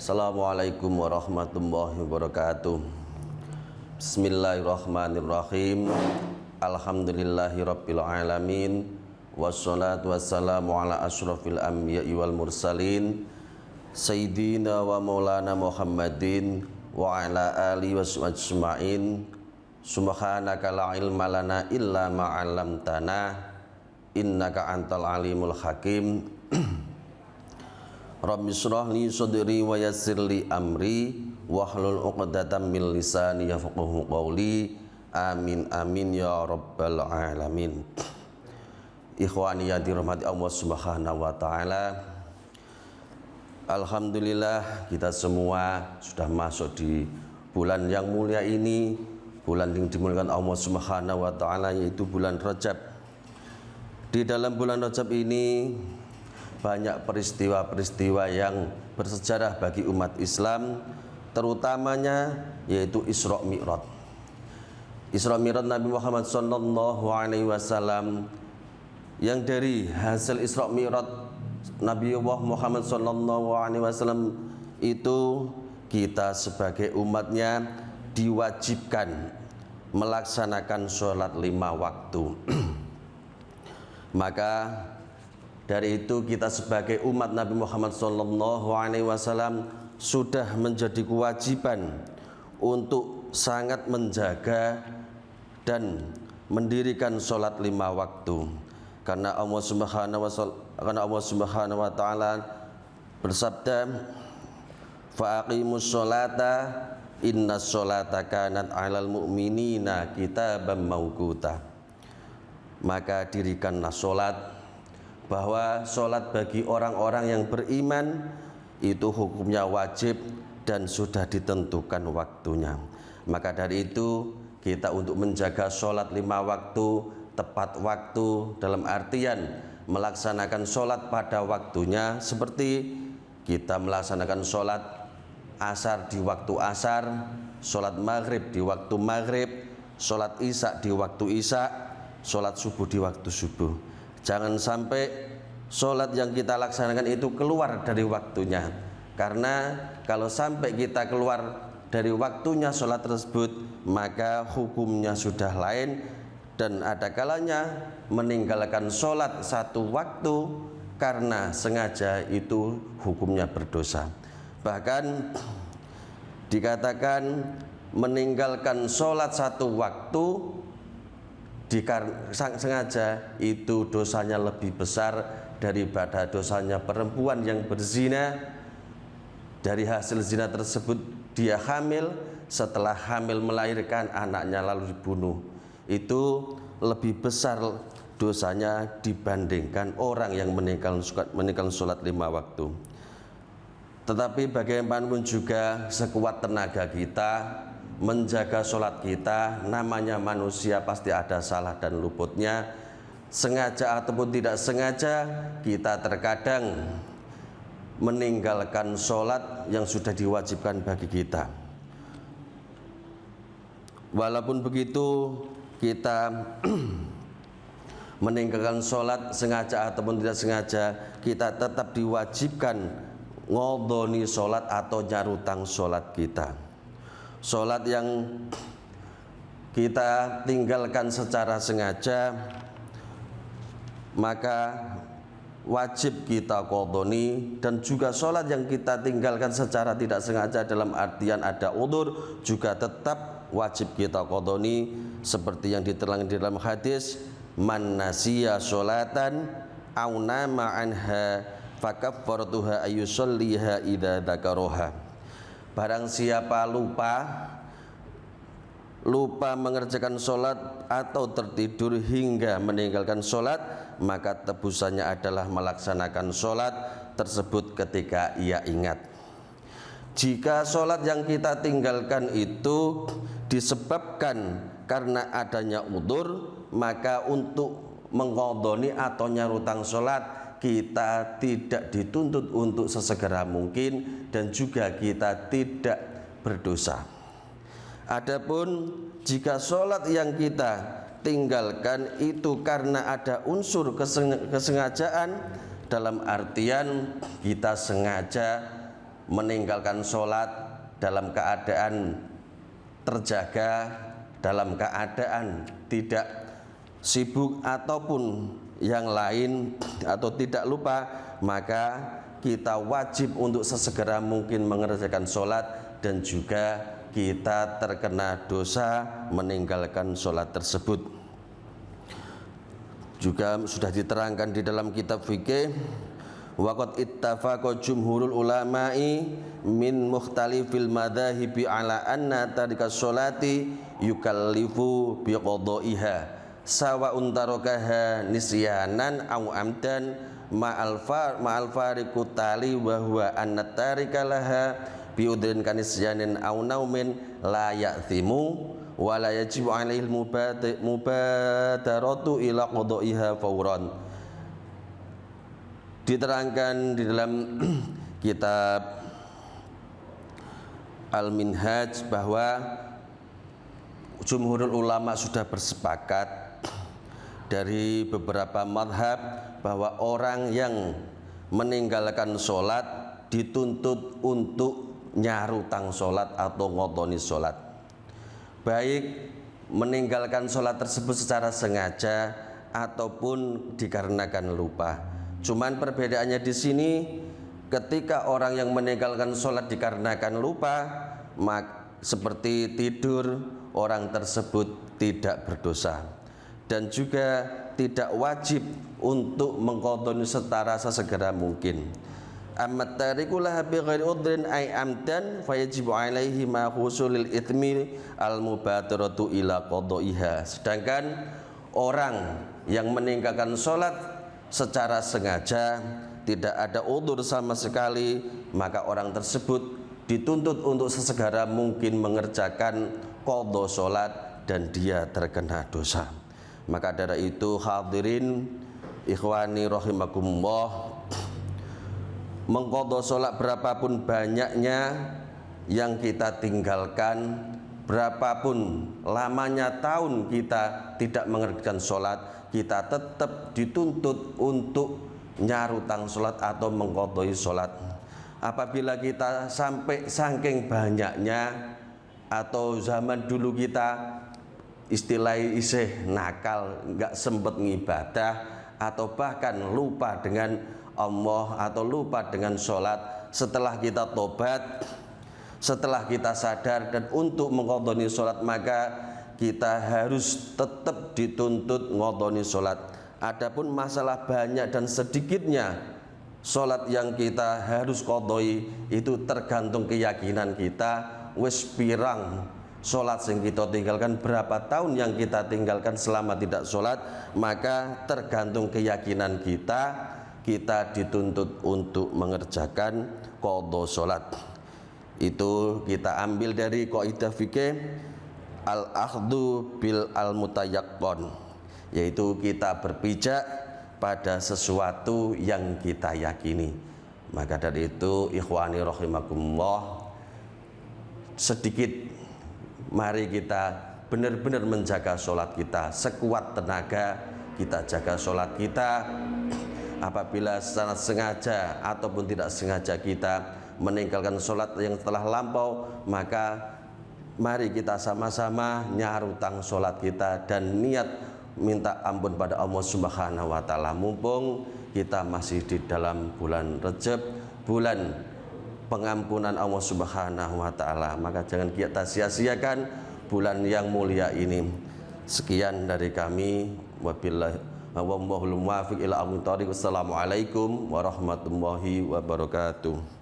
Assalamualaikum warahmatullahi wabarakatuh. Bismillahirrahmanirrahim. Alhamdulillahirabbil alamin. Wassalatu wassalamu ala asyrafil anbiya'i wal mursalin Sayyidina wa maulana Muhammadin wa ala alihi wasmajma'in. Subhanaka la ilma lana illa ma 'allamtana innaka antal alimul hakim. Rabbi shrah li sadri wa yassir li amri wahlul 'uqdatam min lisani yafqahu qawli. Amin amin ya rabbal alamin. Ikhwani yang dirahmati Allah Subhanahu wa taala. Alhamdulillah kita semua sudah masuk di bulan yang mulia ini, bulan yang dimuliakan Allah Subhanahu wa taala, yaitu bulan Rajab. Di dalam bulan Rajab ini banyak peristiwa-peristiwa yang bersejarah bagi umat Islam, terutamanya yaitu Isra Mi'raj. Isra Mi'raj Nabi Muhammad sallallahu alaihi wasallam, yang dari hasil Isra Mi'raj Nabi Muhammad sallallahu alaihi wasallam itu kita sebagai umatnya diwajibkan melaksanakan sholat 5 waktu. Maka dari itu kita sebagai umat Nabi Muhammad sallallahu alaihi wasallam sudah menjadi kewajiban untuk sangat menjaga dan mendirikan sholat 5 waktu. Karena Allah Subhanahu wa taala bersabda, "Faqimus sholata innas sholata kanat 'alal mu'minina kitaban mauquta." Maka dirikanlah sholat, bahwa sholat bagi orang-orang yang beriman itu hukumnya wajib dan sudah ditentukan waktunya. Maka dari itu kita untuk menjaga sholat 5 waktu tepat waktu, dalam artian melaksanakan sholat pada waktunya, seperti kita melaksanakan sholat asar di waktu asar, sholat maghrib di waktu maghrib, sholat isya di waktu isya, sholat subuh di waktu subuh. Jangan sampai sholat yang kita laksanakan itu keluar dari waktunya, karena kalau sampai kita keluar dari waktunya sholat tersebut, maka hukumnya sudah lain. Dan ada kalanya meninggalkan sholat 1 waktu karena sengaja itu hukumnya berdosa. Bahkan dikatakan meninggalkan sholat 1 waktu sengaja itu dosanya lebih besar daripada dosanya perempuan yang berzina. Dari hasil zina tersebut dia hamil, setelah hamil melahirkan anaknya lalu dibunuh. Itu lebih besar dosanya dibandingkan orang yang meninggalkan sholat 5 waktu. Tetapi bagaimanapun juga sekuat tenaga kita menjaga sholat kita, namanya manusia pasti ada salah dan luputnya. Sengaja ataupun tidak sengaja kita terkadang meninggalkan sholat yang sudah diwajibkan bagi kita. Walaupun begitu, kita meninggalkan sholat sengaja ataupun tidak sengaja, kita tetap diwajibkan ngodoni sholat atau nyarutang sholat kita. Sholat yang kita tinggalkan secara sengaja, maka wajib kita qodoni. Dan juga sholat yang kita tinggalkan secara tidak sengaja dalam artian ada udzur, juga tetap wajib kita qodoni, seperti yang diterangkan di dalam hadis, man nasiya sholatan aw nama anha fakaffaratuha ayyusalliha idza dzakaraha. Barang siapa lupa mengerjakan sholat atau tertidur hingga meninggalkan sholat, maka tebusannya adalah melaksanakan sholat tersebut ketika ia ingat. Jika sholat yang kita tinggalkan itu disebabkan karena adanya udzur, maka untuk mengqadhoni atau nyarutang sholat kita tidak dituntut untuk sesegera mungkin, dan juga kita tidak berdosa. Adapun jika sholat yang kita tinggalkan itu karena ada unsur kesengajaan, dalam artian kita sengaja meninggalkan sholat dalam keadaan terjaga, dalam keadaan tidak sibuk ataupun yang lain atau tidak lupa, maka kita wajib untuk sesegera mungkin mengerjakan sholat, dan juga kita terkena dosa meninggalkan sholat tersebut. Juga sudah diterangkan di dalam kitab fikih, waqad ittafaqa jumhurul ulama'i min mukhtalifil madhahibi ala anna tarika sholati yukallifu biqadaiha sawa'un tarakaha nisyanan aw amdan ma'al fariqu tali wa huwa anna tarika laha biudrin kanisyanin aw naumin la ya'thimu wa la yajibu alaihi mubadaratu ila qadaiha fawran. Diterangkan di dalam kitab Al-Minhaj bahwa jumhurul ulama sudah bersepakat dari beberapa madhab bahwa orang yang meninggalkan sholat dituntut untuk nyarutang sholat atau ngotoni sholat, baik meninggalkan sholat tersebut secara sengaja ataupun dikarenakan lupa. Cuman perbedaannya di sini, ketika orang yang meninggalkan sholat dikarenakan lupa, seperti tidur, orang tersebut tidak berdosa dan juga tidak wajib untuk mengqadha secara sesegera mungkin. Amma tariku laha bi ghairi udhrin ay amdan fayajibu alaihi ma husulil itsmi al mubadaratu ila qadaiha. Sedangkan orang yang meninggalkan sholat secara sengaja, tidak ada udzur sama sekali, maka orang tersebut dituntut untuk sesegera mungkin mengerjakan qadha sholat dan dia terkena dosa. Maka dari itu hadirin ikhwani rahimakumullah, mengqadha sholat berapapun banyaknya yang kita tinggalkan, berapapun lamanya tahun kita tidak mengerjakan sholat, kita tetap dituntut untuk nyarutang sholat atau mengqadha sholat. Apabila kita sampai saking banyaknya, atau zaman dulu kita istilah isih nakal, nggak sempat ngibadah, atau bahkan lupa dengan Allah atau lupa dengan sholat, setelah kita tobat, setelah kita sadar dan untuk mengqadha sholat, maka kita harus tetap dituntut ngodoni sholat. Adapun masalah banyak dan sedikitnya sholat yang kita harus qadhoi, itu tergantung keyakinan kita. Wis pirang sholat yang kita tinggalkan, berapa tahun yang kita tinggalkan selama tidak sholat, maka tergantung keyakinan kita, kita dituntut untuk mengerjakan qadha sholat. Itu kita ambil dari kaidah fikih al-akhdhu bil al-mutayaqqan, yaitu kita berpijak pada sesuatu yang kita yakini. Maka dari itu ikhwani rahimakumullah, sedikit mari kita benar-benar menjaga sholat kita, sekuat tenaga kita jaga sholat kita. Apabila secara sengaja ataupun tidak sengaja kita meninggalkan sholat yang telah lampau, maka mari kita sama-sama nyarutang sholat kita dan niat minta ampun pada Allah Subhanahu wa Ta'ala. Mumpung kita masih di dalam bulan Rajab, bulan pengampunan Allah Subhanahu wa Ta'ala, maka jangan kita sia-siakan bulan yang mulia ini. Sekian dari kami, wabillahi wallahul muwaffiq ila aqwamit thoriq. Wassalamualaikum warahmatullahi wabarakatuh.